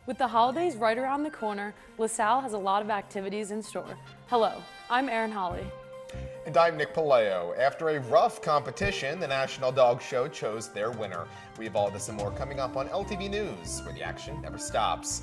With the holidays right around the corner, LaSalle has a lot of activities in store. Hello, I'm Erin Holly. And I'm Nick Palayo. After a rough competition, the National Dog Show chose their winner. We have all this and more coming up on LTV News, where the action never stops.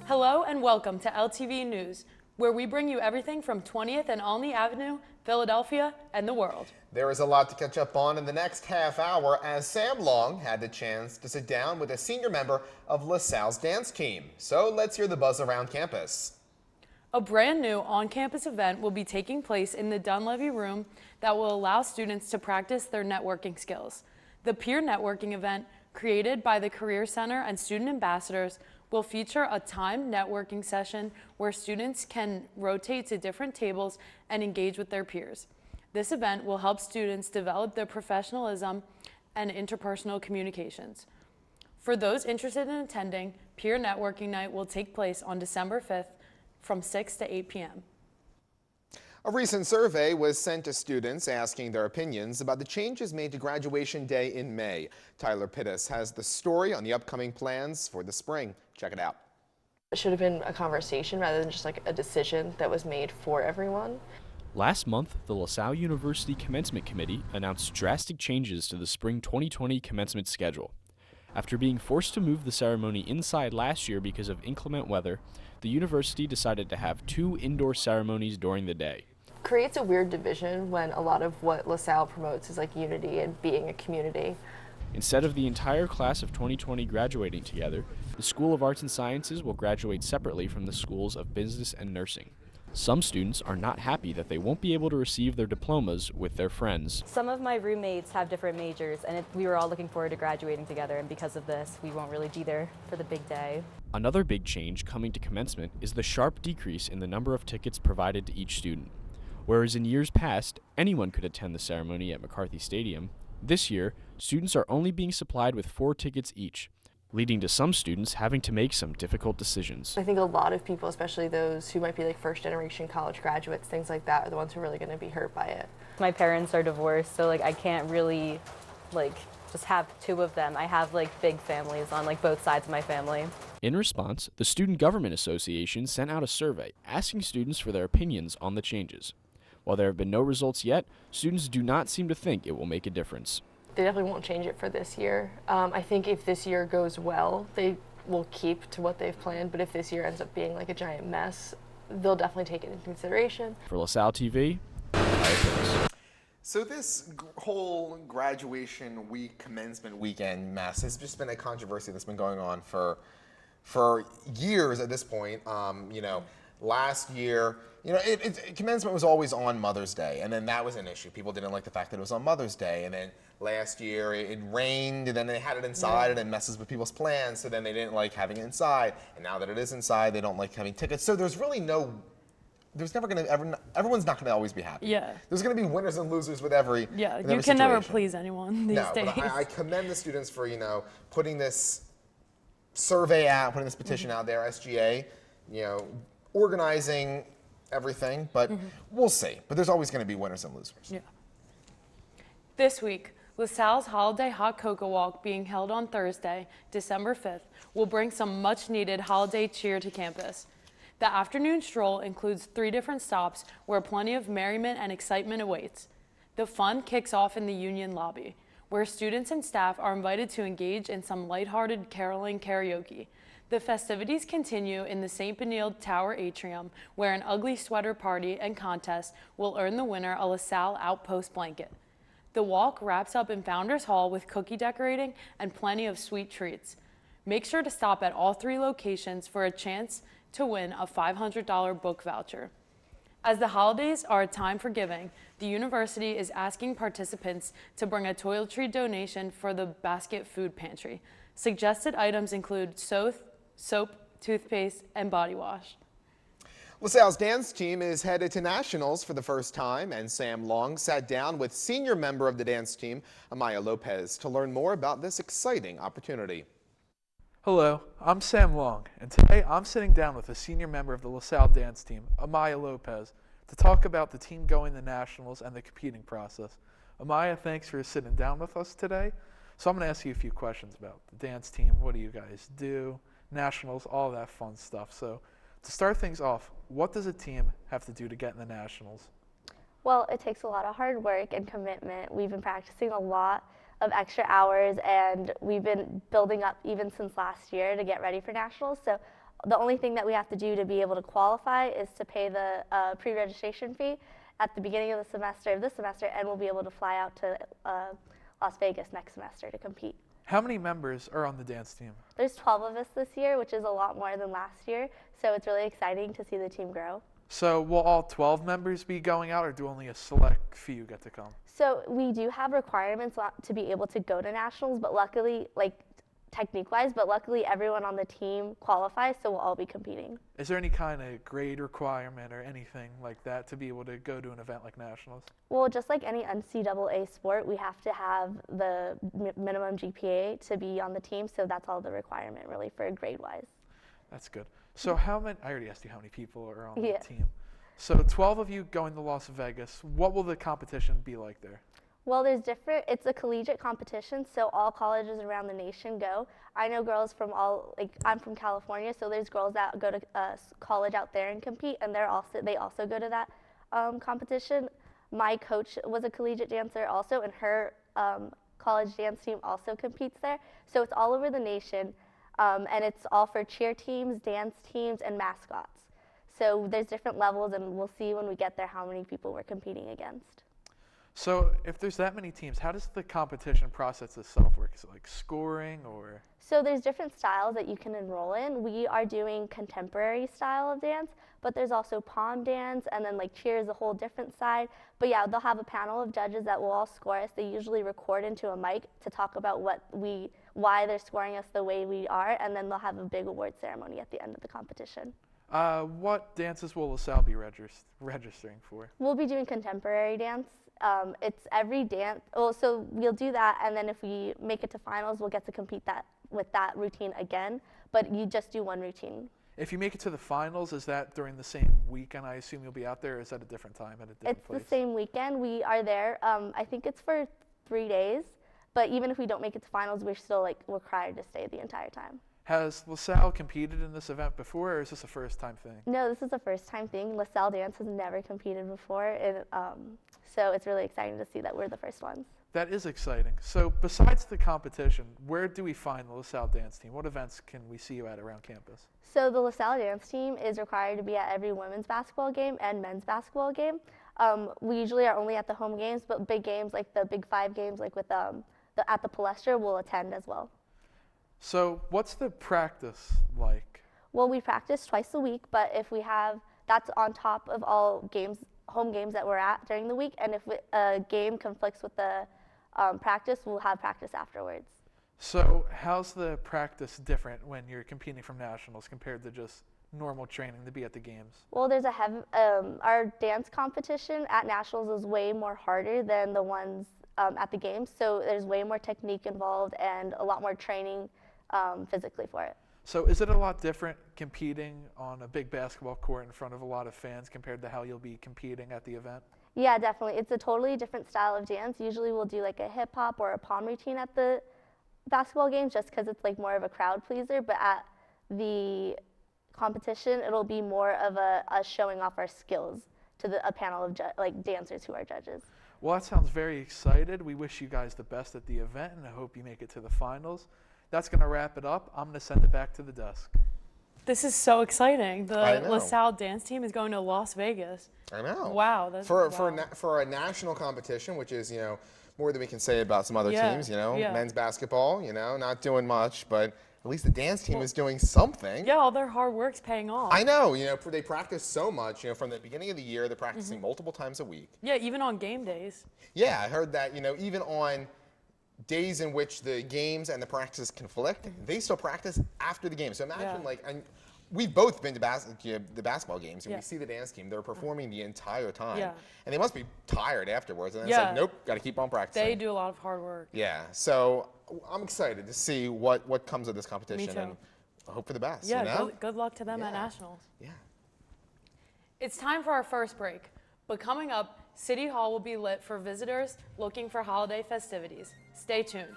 Hello and welcome to LTV News, where we bring you everything from 20th and Olney Avenue, Philadelphia, and the world. There is a lot to catch up on in the next half hour as Sam Long had the chance to sit down with a senior member of LaSalle's dance team. So let's hear the buzz around campus. A brand new on-campus event will be taking place in the Dunleavy Room that will allow students to practice their networking skills. The peer networking event, created by the Career Center and student ambassadors, will feature a timed networking session where students can rotate to different tables and engage with their peers. This event will help students develop their professionalism and interpersonal communications. For those interested in attending, Peer Networking Night will take place on December 5th from 6 to 8 p.m. A recent survey was sent to students asking their opinions about the changes made to graduation day in May. Tyler Pittis has the story on the upcoming plans for the spring. Check it out. It should have been a conversation rather than just like a decision that was made for everyone. Last month, the LaSalle University Commencement Committee announced drastic changes to the spring 2020 commencement schedule. After being forced to move the ceremony inside last year because of inclement weather, the university decided to have 2 indoor ceremonies during the day. Creates a weird division when a lot of what LaSalle promotes is like unity and being a community. Instead of the entire class of 2020 graduating together, the School of Arts and Sciences will graduate separately from the schools of business and nursing. Some students are not happy that they won't be able to receive their diplomas with their friends. Some of my roommates have different majors, and we were all looking forward to graduating together, and because of this, we won't really be there for the big day. Another big change coming to commencement is the sharp decrease in the number of tickets provided to each student. Whereas in years past, anyone could attend the ceremony at McCarthy Stadium, this year, students are only being supplied with 4 tickets each, leading to some students having to make some difficult decisions. I think a lot of people, especially those who might be like first-generation college graduates, things like that, are the ones who are really going to be hurt by it. My parents are divorced, so I can't really just have 2 of them. I have big families on both sides of my family. In response, the Student Government Association sent out a survey asking students for their opinions on the changes. While there have been no results yet, students do not seem to think it will make a difference. They definitely won't change it for this year. I think if this year goes well, they will keep to what they've planned, but if this year ends up being a giant mess, they'll definitely take it into consideration. For LaSalle TV, Tyler Pittis. So this whole graduation week, commencement weekend mess has just been a controversy that's been going on for years at this point. Last year, commencement was always on Mother's Day, and then that was an issue. People didn't like the fact that it was on Mother's Day, and then last year it rained, and then they had it inside, and it messes with people's plans, so then they didn't like having it inside, and now that it is inside, they don't like having tickets. So there's really everyone's not going to always be happy. Yeah. There's going to be winners and losers with every you can never please anyone these days. But I commend the students for, putting this survey out, putting this petition out there, SGA, organizing everything, but we'll see. But there's always going to be winners and losers. Yeah. This week, LaSalle's Holiday Hot Cocoa Walk, being held on Thursday, December 5th, will bring some much-needed holiday cheer to campus. The afternoon stroll includes 3 different stops where plenty of merriment and excitement awaits. The fun kicks off in the Union Lobby, where students and staff are invited to engage in some lighthearted caroling karaoke. The festivities continue in the St. Benilde Tower atrium, where an ugly sweater party and contest will earn the winner a LaSalle Outpost blanket. The walk wraps up in Founders Hall with cookie decorating and plenty of sweet treats. Make sure to stop at all 3 locations for a chance to win a $500 book voucher. As the holidays are a time for giving, the university is asking participants to bring a toiletry donation for the basket food pantry. Suggested items include soap, toothpaste, and body wash. LaSalle's dance team is headed to nationals for the first time, and Sam Long sat down with senior member of the dance team, Amaya Lopez, to learn more about this exciting opportunity. Hello, I'm Sam Long, and today I'm sitting down with a senior member of the LaSalle dance team, Amaya Lopez, to talk about the team going to nationals and the competing process. Amaya, thanks for sitting down with us today. So I'm going to ask you a few questions about the dance team. What do you guys do? Nationals, all that fun stuff. So to start things off, what does a team have to do to get in the nationals? Well, it takes a lot of hard work and commitment. We've been practicing a lot of extra hours, and we've been building up even since last year to get ready for nationals. So the only thing that we have to do to be able to qualify is to pay the pre-registration fee at the beginning of the semester, and we'll be able to fly out to Las Vegas next semester to compete. How many members are on the dance team? There's 12 of us this year, which is a lot more than last year, so it's really exciting to see the team grow. So will all 12 members be going out, or do only a select few get to come? So we do have requirements to be able to go to nationals, but luckily, technique-wise, but luckily everyone on the team qualifies, so we'll all be competing. Is there any kind of grade requirement or anything like that to be able to go to an event like nationals? Well, just like any NCAA sport, we have to have the minimum GPA to be on the team, so that's all the requirement really for grade-wise. That's good. So how many, I already asked you how many people are on Yeah. the team. So 12 of you going to Las Vegas. What will the competition be like there? Well, it's a collegiate competition, so all colleges around the nation go. I know girls from I'm from California, so there's girls that go to college out there and compete, and they also go to that competition. My coach was a collegiate dancer also, and her college dance team also competes there. So it's all over the nation, and it's all for cheer teams, dance teams, and mascots. So there's different levels, and we'll see when we get there how many people we're competing against. So if there's that many teams, how does the competition process itself work? Is it like scoring or? So there's different styles that you can enroll in. We are doing contemporary style of dance, but there's also pom dance, and then cheer is a whole different side. But yeah, they'll have a panel of judges that will all score us. They usually record into a mic to talk about why they're scoring us the way we are, and then they'll have a big award ceremony at the end of the competition. What dances will LaSalle be registering for? We'll be doing contemporary dance. It's every dance. Well, so we'll do that, and then if we make it to finals, we'll get to compete with that routine again. But you just do one routine. If you make it to the finals, is that during the same weekend? I assume you'll be out there, or is that a different time at a different place? It's the same weekend. We are there. I think it's for 3 days. But even if we don't make it to finals, we're still required to stay the entire time. Has LaSalle competed in this event before, or is this a first-time thing? No, this is a first-time thing. LaSalle Dance has never competed before, and so it's really exciting to see that we're the first ones. That is exciting. So besides the competition, where do we find the LaSalle dance team? What events can we see you at around campus? So the LaSalle Dance team is required to be at every women's basketball game and men's basketball game. We usually are only at the home games, but big games like the Big Five games, at the Palestra, we'll attend as well. So what's the practice like? Well, we practice twice a week, but that's on top of all home games that we're at during the week, and if a game conflicts with the practice, we'll have practice afterwards. So how's the practice different when you're competing from nationals compared to just normal training to be at the games? Well, our dance competition at nationals is way more harder than the ones at the games, so there's way more technique involved and a lot more training physically for it. So is it a lot different competing on a big basketball court in front of a lot of fans compared to how you'll be competing at the event? Yeah, definitely. It's a totally different style of dance. Usually we'll do a hip hop or a pom routine at the basketball games just because it's more of a crowd pleaser, but at the competition it'll be more of us showing off our skills to a panel of dancers who are judges. Well, that sounds very excited. We wish you guys the best at the event, and I hope you make it to the finals. That's going to wrap it up. I'm going to send it back to the desk. This is so exciting. I The know. LaSalle dance team is going to Las Vegas. I know. Wow, that's for a national competition, which is more than we can say about some other teams. yeah. Men's basketball, not doing much, but at least the dance team is doing something. Yeah, all their hard work's paying off. I know. They practice so much. From the beginning of the year, they're practicing multiple times a week. Yeah, even on game days. Yeah, I heard that. Even on days in which the games and the practices conflict, they still practice after the game. So imagine we've both been to the basketball games, and we see the dance team. They're performing the entire time, and they must be tired afterwards. And it's nope, got to keep on practicing. They do a lot of hard work. Yeah. So I'm excited to see what comes of this competition. too. And I hope for the best. Yeah, you know? good luck to them at Yeah. Nationals. Yeah. It's time for our first break, but coming up, City Hall will be lit for visitors looking for holiday festivities. Stay tuned.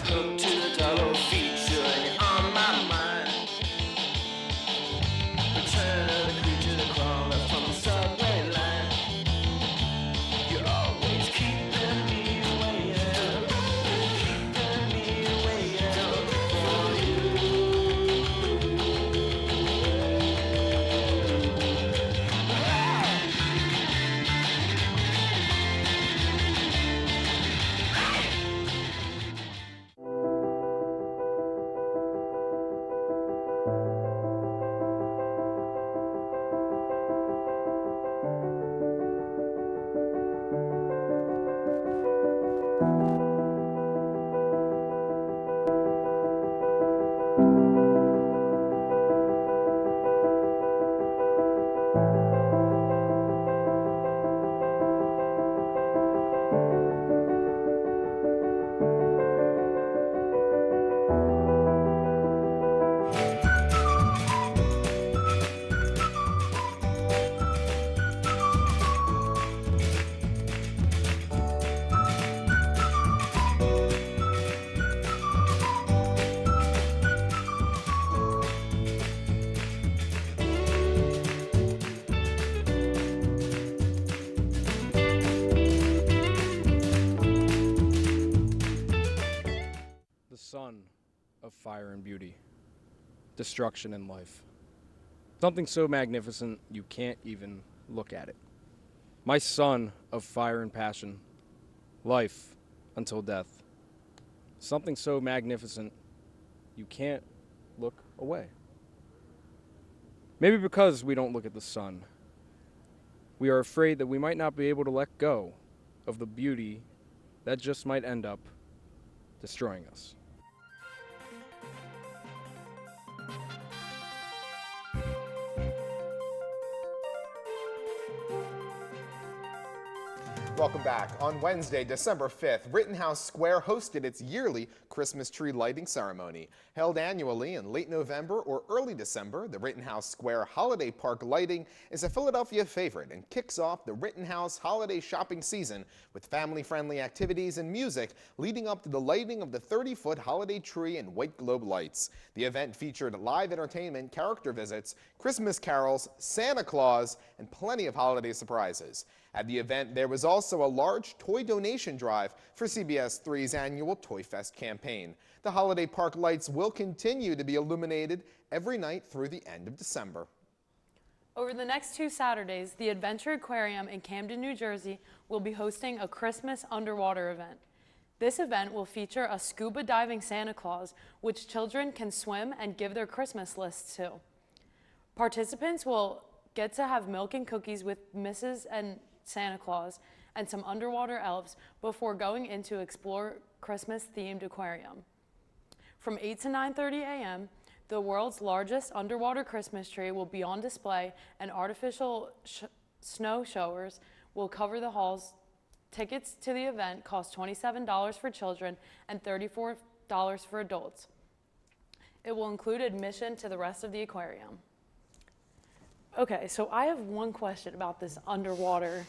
Hooked to the double feature and you're on my mind. Return of the creature that crawled up from the subway line. You're always keeping me waiting, keeping me waiting for you. The sun of fire and beauty, destruction and life. Something so magnificent you can't even look at it. My sun of fire and passion, life until death. Something so magnificent you can't look away. Maybe because we don't look at the sun, we are afraid that we might not be able to let go of the beauty that just might end up destroying us. Welcome back. On Wednesday, December 5th, Rittenhouse Square hosted its yearly Christmas tree lighting ceremony. Held annually in late November or early December, the Rittenhouse Square Holiday Park lighting is a Philadelphia favorite and kicks off the Rittenhouse holiday shopping season with family-friendly activities and music leading up to the lighting of the 30-foot holiday tree and white globe lights. The event featured live entertainment, character visits, Christmas carols, Santa Claus, and plenty of holiday surprises. At the event, there was also a large toy donation drive for CBS 3's annual Toy Fest campaign. The holiday park lights will continue to be illuminated every night through the end of December. Over the next 2 Saturdays, the Adventure Aquarium in Camden, New Jersey will be hosting a Christmas underwater event. This event will feature a scuba diving Santa Claus, which children can swim and give their Christmas lists to. Participants will get to have milk and cookies with Mrs. and Santa Claus and some underwater elves before going into Explore Christmas-themed aquarium. From 8 to 9:30 a.m., the world's largest underwater Christmas tree will be on display and artificial snow showers will cover the halls. Tickets to the event cost $27 for children and $34 for adults. It will include admission to the rest of the aquarium. Okay, so I have one question about this underwater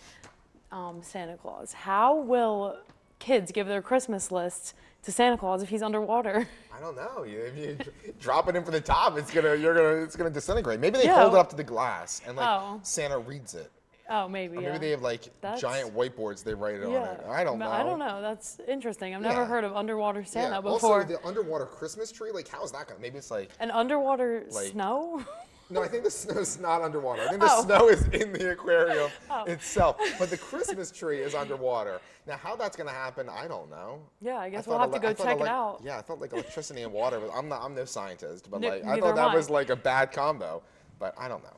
Santa Claus. How will kids give their Christmas lists to Santa Claus if he's underwater? I don't know. If you drop it in from the top, it's gonna disintegrate. Maybe they Yeah. hold it up to the glass and Oh. Santa reads it. Oh, maybe. Or Yeah. maybe they have That's- giant whiteboards they write it on it. I don't know. I don't know. That's interesting. I've never Yeah. heard of underwater Santa Yeah. before. Also, the underwater Christmas tree, how's that going? Maybe it's An underwater like- snow? no, I think the snow's not underwater. I think the Oh. snow is in the aquarium Oh. itself. But the Christmas tree is underwater. Now, how that's going to happen, I don't know. Yeah, I guess thought we'll have to ele- go I thought check it elec- out. Yeah, I thought electricity and water. I'm no scientist, but Ne- I neither thought that am I. was a bad combo. But I don't know.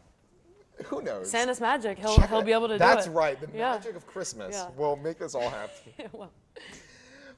Who knows? Santa's magic. He'll Check he'll it. be able to do it. That's right. The Yeah. magic of Christmas Yeah. will make us all happy. Well,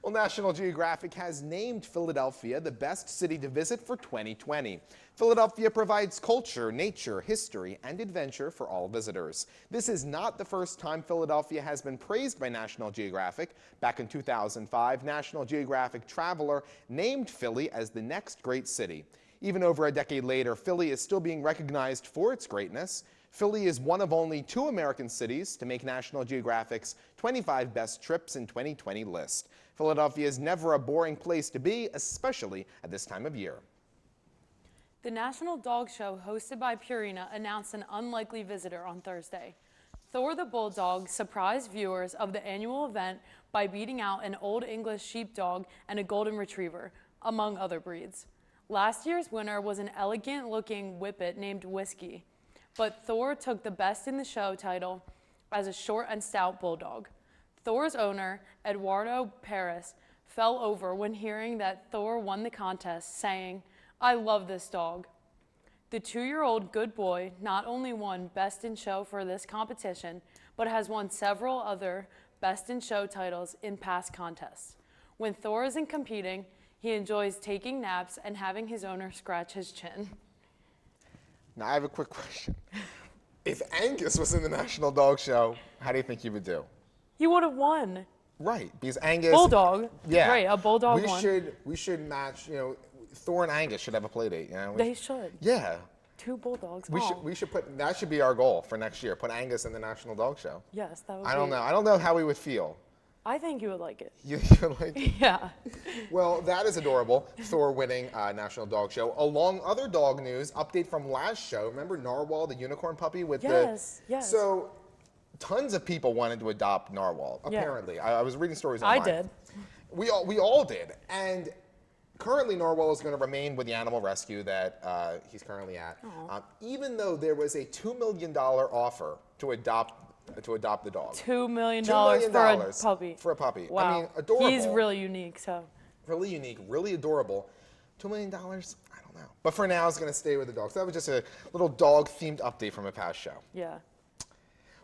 Well, National Geographic has named Philadelphia the best city to visit for 2020. Philadelphia provides culture, nature, history, and adventure for all visitors. This is not the first time Philadelphia has been praised by National Geographic. Back in 2005, National Geographic Traveler named Philly as the next great city. Even over a decade later, Philly is still being recognized for its greatness. Philly is one of only 2 American cities to make National Geographic's 25 Best Trips in 2020 list. Philadelphia is never a boring place to be, especially at this time of year. The National Dog Show, hosted by Purina, announced an unlikely visitor on Thursday. Thor the Bulldog surprised viewers of the annual event by beating out an Old English sheepdog and a golden retriever, among other breeds. Last year's winner was an elegant-looking whippet named Whiskey, but Thor took the Best in the Show title as a short and stout bulldog. Thor's owner, Eduardo Paris, fell over when hearing that Thor won the contest, saying, "I love this dog." The 2-year-old good boy not only won Best in Show for this competition, but has won several other Best in Show titles in past contests. When Thor isn't competing, he enjoys taking naps and having his owner scratch his chin. Now, I have a quick question. If Angus was in the National Dog Show, how do you think he would do? He would have won. Right, because Angus... Bulldog. Yeah. Right, a bulldog won. We should match, Thor and Angus should have a play date. They should. Yeah. 2 bulldogs. We should put, that should be our goal for next year, put Angus in the National Dog Show. Yes, that would I don't know. I don't know how we would feel. I think you would like it. You like it? Yeah. Well, that is adorable. Thor winning National Dog Show. Along other dog news, update from last show. Remember Narwhal, the unicorn puppy with Yes. So, tons of people wanted to adopt Narwhal. Apparently, I was reading stories online. I did. We all did, and currently Narwhal is going to remain with the animal rescue that he's currently at. Even though there was a $2 million offer to adopt the dog. $2 million $2 million for a puppy. For a puppy. Wow. I mean, adorable. He's really unique, so. Really unique, really adorable. $2 million? I don't know. But for now, it's going to stay with the dog. So that was just a little dog-themed update from a past show. Yeah.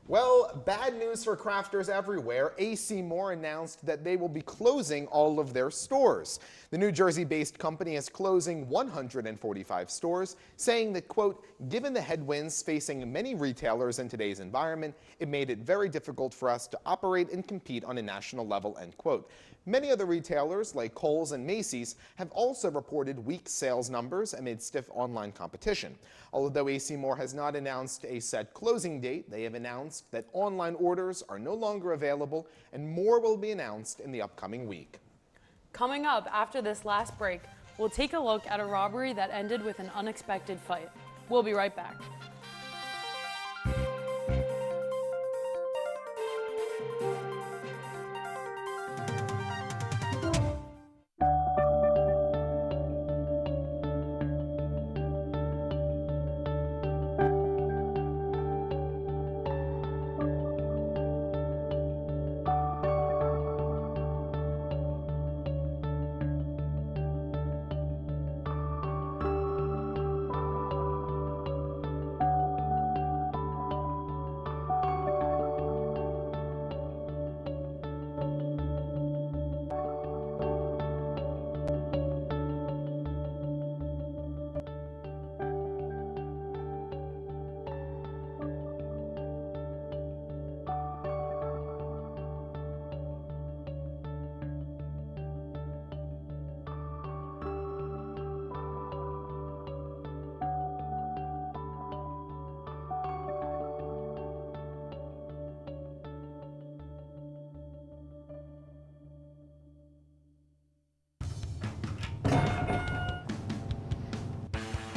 Well, bad news for crafters everywhere. AC Moore announced that they will be closing all of their stores. The New Jersey-based company is closing 145 stores, saying that, quote, given the headwinds facing many retailers in today's environment, it made it very difficult for us to operate and compete on a national level, end quote. Many other retailers, like Kohl's and Macy's, have also reported weak sales numbers amid stiff online competition. Although AC Moore has not announced a set closing date, they have announced that online orders are no longer available and more will be announced in the upcoming week. Coming up after this last break, we'll take a look at a robbery that ended with an unexpected fight. We'll be right back.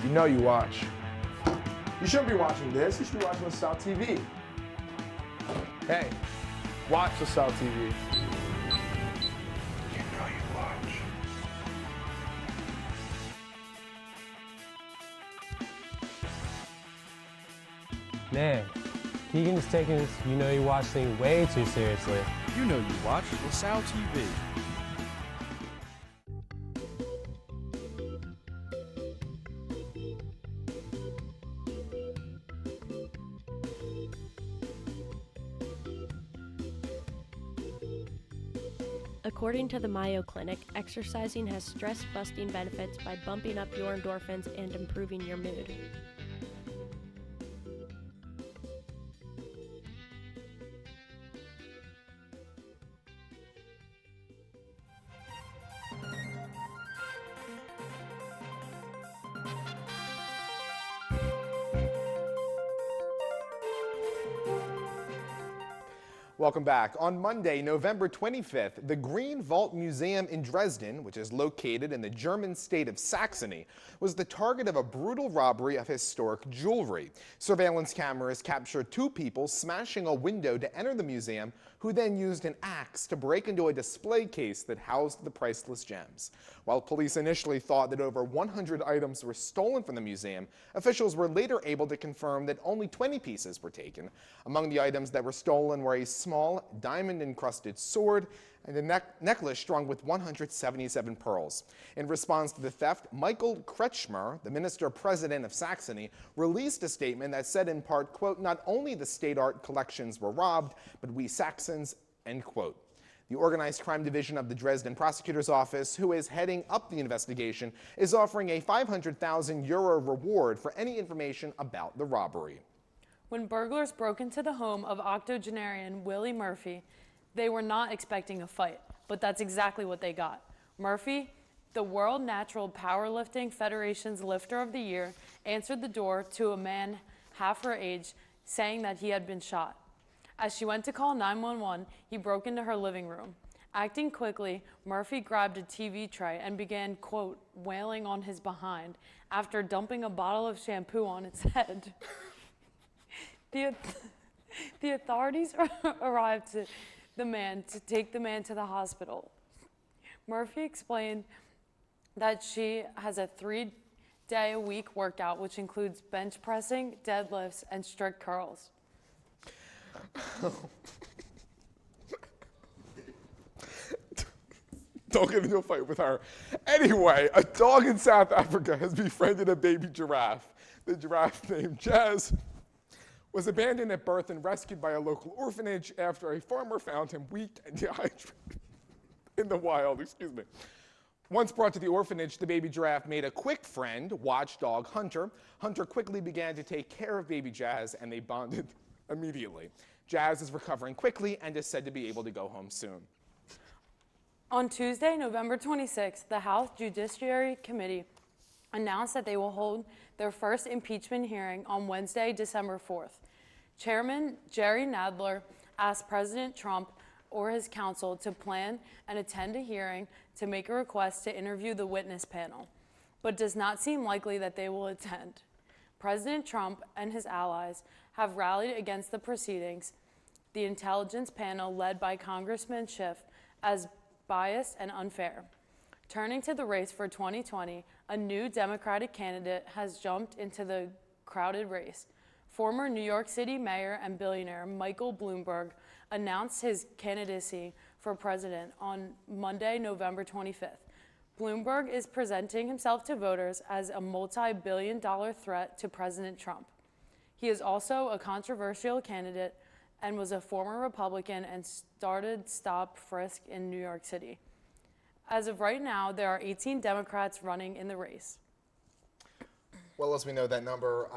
You know you watch. You shouldn't be watching this. You should be watching LaSalle TV. Hey, watch LaSalle TV. You know you watch. Man, Keegan is taking this You Know You Watch thing way too seriously. You know you watch LaSalle TV. According to the Mayo Clinic, exercising has stress-busting benefits by bumping up your endorphins and improving your mood. Welcome back. On Monday, November 25th, the Green Vault Museum in Dresden, which is located in the German state of Saxony, was the target of a brutal robbery of historic jewelry. Surveillance cameras captured two people smashing a window to enter the museum, who then used an axe to break into a display case that housed the priceless gems. While police initially thought that over 100 items were stolen from the museum, officials were later able to confirm that only 20 pieces were taken. Among the items that were stolen were a small diamond-encrusted sword and a necklace strung with 177 pearls. In response to the theft, Michael Kretschmer, the minister-president of Saxony, released a statement that said in part, quote, "Not only the state art collections were robbed, but we Saxons," end quote. The Organized Crime Division of the Dresden Prosecutor's Office, who is heading up the investigation, is offering a €500,000 reward for any information about the robbery. When burglars broke into the home of octogenarian Willie Murphy, they were not expecting a fight, but that's exactly what they got. Murphy, the World Natural Powerlifting Federation's Lifter of the Year, answered the door to a man half her age, saying that he had been shot. As she went to call 911, he broke into her living room. Acting quickly, Murphy grabbed a TV tray and began, quote, wailing on his behind after dumping a bottle of shampoo on its head. The authorities arrived to take the man to the hospital. Murphy explained that she has a 3-day-a-week workout, which includes bench pressing, deadlifts, and strict curls. Don't get into a fight with her. Anyway, a dog in South Africa has befriended a baby giraffe. The giraffe, named Jazz, was abandoned at birth and rescued by a local orphanage after a farmer found him weak and dehydrated in the wild. Excuse me. Once brought to the orphanage, the baby giraffe made a quick friend, watchdog Hunter. Hunter quickly began to take care of baby Jazz, and they bonded immediately. Jazz is recovering quickly and is said to be able to go home soon. On Tuesday, November 26th, the House Judiciary Committee announced that they will hold their first impeachment hearing on Wednesday, December 4th. Chairman Jerry Nadler asked President Trump or his counsel to plan and attend a hearing to make a request to interview the witness panel, but does not seem likely that they will attend. President Trump and his allies have rallied against the proceedings, the intelligence panel led by Congressman Schiff, as biased and unfair. Turning to the race for 2020, a new Democratic candidate has jumped into the crowded race. Former New York City mayor and billionaire Michael Bloomberg announced his candidacy for president on Monday, November 25th. Bloomberg is presenting himself to voters as a multi-billion-dollar threat to President Trump. He is also a controversial candidate and was a former Republican and started Stop Frisk in New York City. As of right now, there are 18 Democrats running in the race. Well, as we know, that number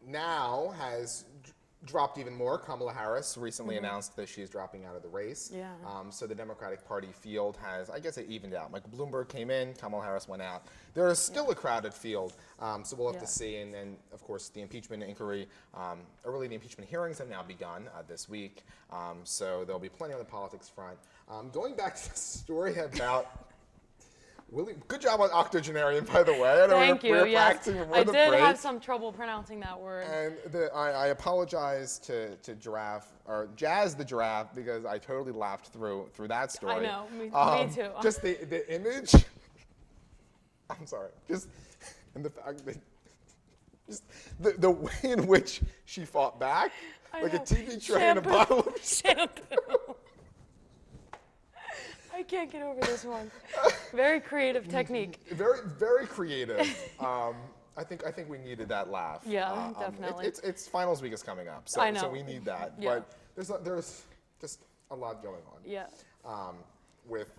now has dropped even more. Kamala Harris recently announced that she's dropping out of the race. Yeah. So the Democratic Party field has, I guess, it evened out. Michael Bloomberg came in, Kamala Harris went out. There is still a crowded field, so we'll have to see. And then, of course, the impeachment inquiry, or really the impeachment hearings have now begun this week. So there'll be plenty on the politics front. Going back to the story about Willie, good job on octogenarian, by the way. I know Thank you. We're Yes, practicing before I the did break. have some trouble pronouncing that word. And I apologize to Giraffe, or Jazz the Giraffe, because I totally laughed through that story. I know, me too. Just the image. I'm sorry. Just and the fact that just the way in which she fought back, like a TV tray and a bottle of shampoo. I can't get over this one. Very creative technique. Very, very creative. I think we needed that laugh. Yeah, definitely. It's finals week is coming up, so we need that. Yeah. But there's just a lot going on. Yeah.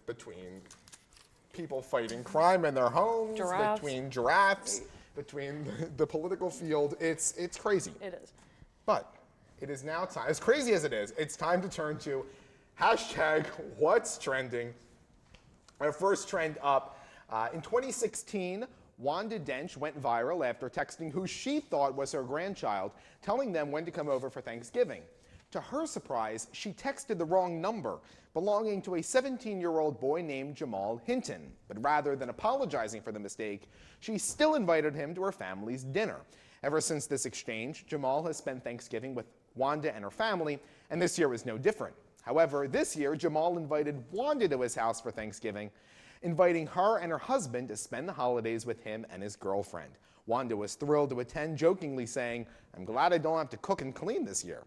between people fighting crime in their homes, Giraffes. between giraffes, between the political field. It's crazy. It is. But it is now time, as crazy as it is, it's time to turn to hashtag what's trending. Our first trend up, in 2016, Wanda Dench went viral after texting who she thought was her grandchild, telling them when to come over for Thanksgiving. To her surprise, she texted the wrong number, belonging to a 17-year-old boy named Jamal Hinton. But rather than apologizing for the mistake, she still invited him to her family's dinner. Ever since this exchange, Jamal has spent Thanksgiving with Wanda and her family, and this year was no different. However, this year, Jamal invited Wanda to his house for Thanksgiving, inviting her and her husband to spend the holidays with him and his girlfriend. Wanda was thrilled to attend, jokingly saying, "I'm glad I don't have to cook and clean this year."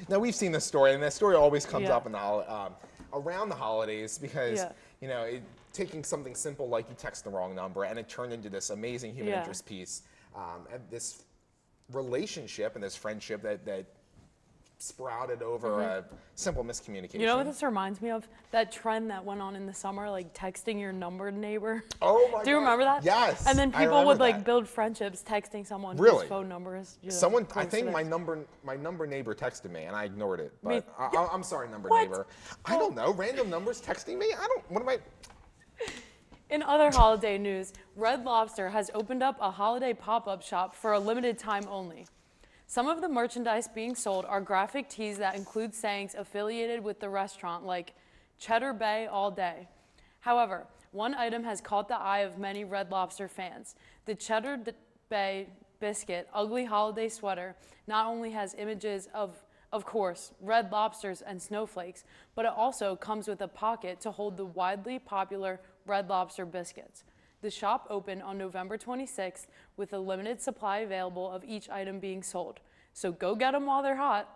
Now, we've seen this story, and this story always comes up in the, around the holidays because, you know, taking something simple like you text the wrong number, and it turned into this amazing human interest piece, and this relationship and this friendship that sprouted over a simple miscommunication. You know what this reminds me of? That trend that went on in the summer, like texting your numbered neighbor. Oh my God. Do you remember that? Yes. And then I people would remember like that. build friendships texting someone Really? whose phone number is. You know, Someone, I close to think theirs. my number neighbor texted me, and I ignored it. Me- But I'm sorry, number What? neighbor. I don't know. Random numbers texting me? What am I? In other holiday news, Red Lobster has opened up a holiday pop-up shop for a limited time only. Some of the merchandise being sold are graphic tees that include sayings affiliated with the restaurant, like Cheddar Bay all day. However, one item has caught the eye of many Red Lobster fans. The Cheddar Bay Biscuit Ugly Holiday Sweater not only has images of course, red lobsters and snowflakes, but it also comes with a pocket to hold the widely popular Red Lobster biscuits. The shop opened on November 26th with a limited supply available of each item being sold. So go get them while they're hot.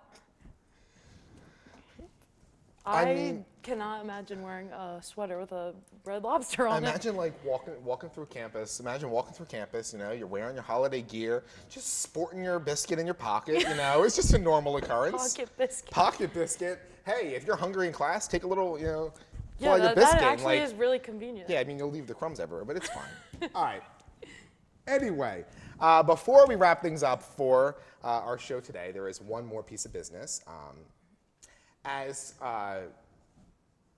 I cannot imagine wearing a sweater with a Red Lobster on it. Imagine like walking through campus. Imagine walking through campus. You know, you're wearing your holiday gear, just sporting your biscuit in your pocket. You know, it's just a normal occurrence. Pocket biscuit. Pocket biscuit. Hey, if you're hungry in class, take a little. You know. Yeah, your that biscuit. actually is really convenient. Yeah, I mean, you'll leave the crumbs everywhere, but it's fine. All right. Anyway, before we wrap things up for our show today, there is one more piece of business. As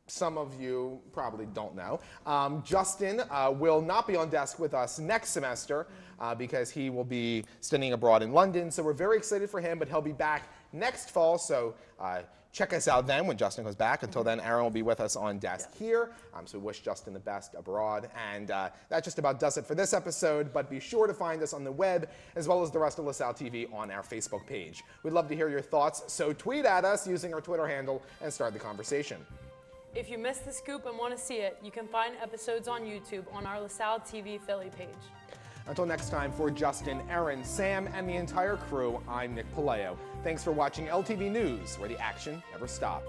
some of you probably don't know, Justin will not be on desk with us next semester because he will be studying abroad in London. So we're very excited for him, but he'll be back next fall. So check us out then when Justin goes back. Until then, Aaron will be with us on desk here. So we wish Justin the best abroad. And that just about does it for this episode. But be sure to find us on the web as well as the rest of LaSalle TV on our Facebook page. We'd love to hear your thoughts. So tweet at us using our Twitter handle and start the conversation. If you missed the scoop and want to see it, you can find episodes on YouTube on our LaSalle TV Philly page. Until next time, for Justin, Aaron, Sam, and the entire crew, I'm Nick Palayo. Thanks for watching LTV News, where the action never stops.